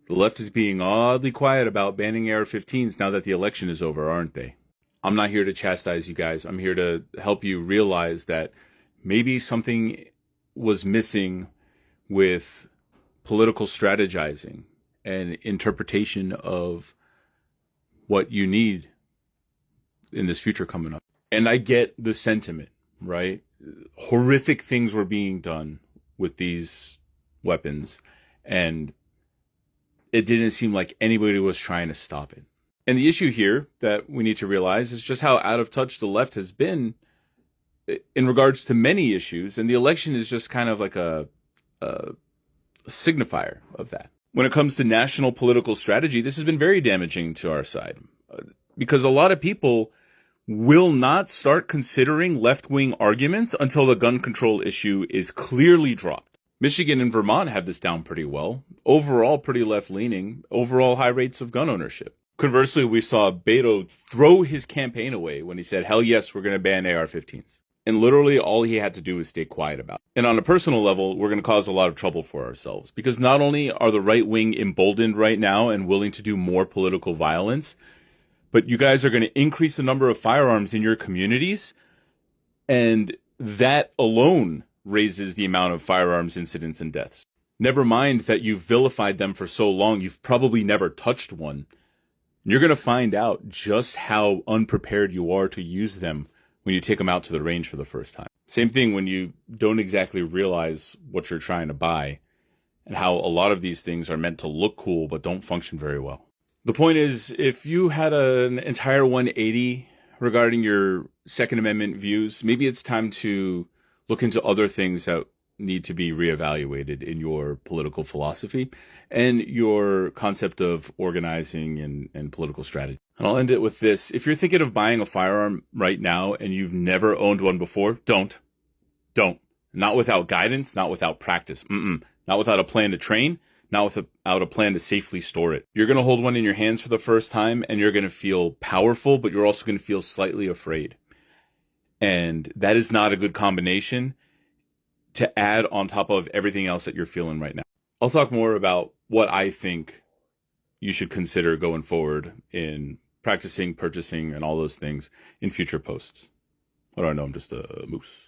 The left is being oddly quiet about banning AR-15s now that the election is over, aren't they? I'm not here to chastise you guys. I'm here to help you realize that maybe something was missing with political strategizing and interpretation of what you need in this future coming up. And I get the sentiment, right? Horrific things were being done with these weapons, and it didn't seem like anybody was trying to stop it. And the issue here that we need to realize is just how out of touch the left has been in regards to many issues, and the election is just kind of like a signifier of that. When it comes to national political strategy, this has been very damaging to our side because a lot of people will not start considering left-wing arguments until the gun control issue is clearly dropped. Michigan and Vermont have this down pretty well. Overall, pretty left-leaning. Overall, high rates of gun ownership. Conversely, we saw Beto throw his campaign away when he said, hell yes, we're going to ban AR-15s. And literally all he had to do was stay quiet about it. And on a personal level, we're going to cause a lot of trouble for ourselves. Because not only are the right wing emboldened right now and willing to do more political violence, but you guys are going to increase the number of firearms in your communities. And that alone raises the amount of firearms incidents and deaths. Never mind that you've vilified them for so long, you've probably never touched one. You're going to find out just how unprepared you are to use them when you take them out to the range for the first time. Same thing when you don't exactly realize what you're trying to buy and how a lot of these things are meant to look cool but don't function very well. The point is, if you had an entire 180 regarding your Second Amendment views, maybe it's time to look into other things that need to be reevaluated in your political philosophy and your concept of organizing and political strategy. And I'll end it with this. If you're thinking of buying a firearm right now and you've never owned one before, don't. Not without guidance, not without practice. Not without a plan to train, not without a plan to safely store it. You're going to hold one in your hands for the first time and you're going to feel powerful, but you're also going to feel slightly afraid. And that is not a good combination to add on top of everything else that you're feeling right now. I'll talk more about what I think you should consider going forward in practicing, purchasing, and all those things in future posts. What do I know? I'm just a moose.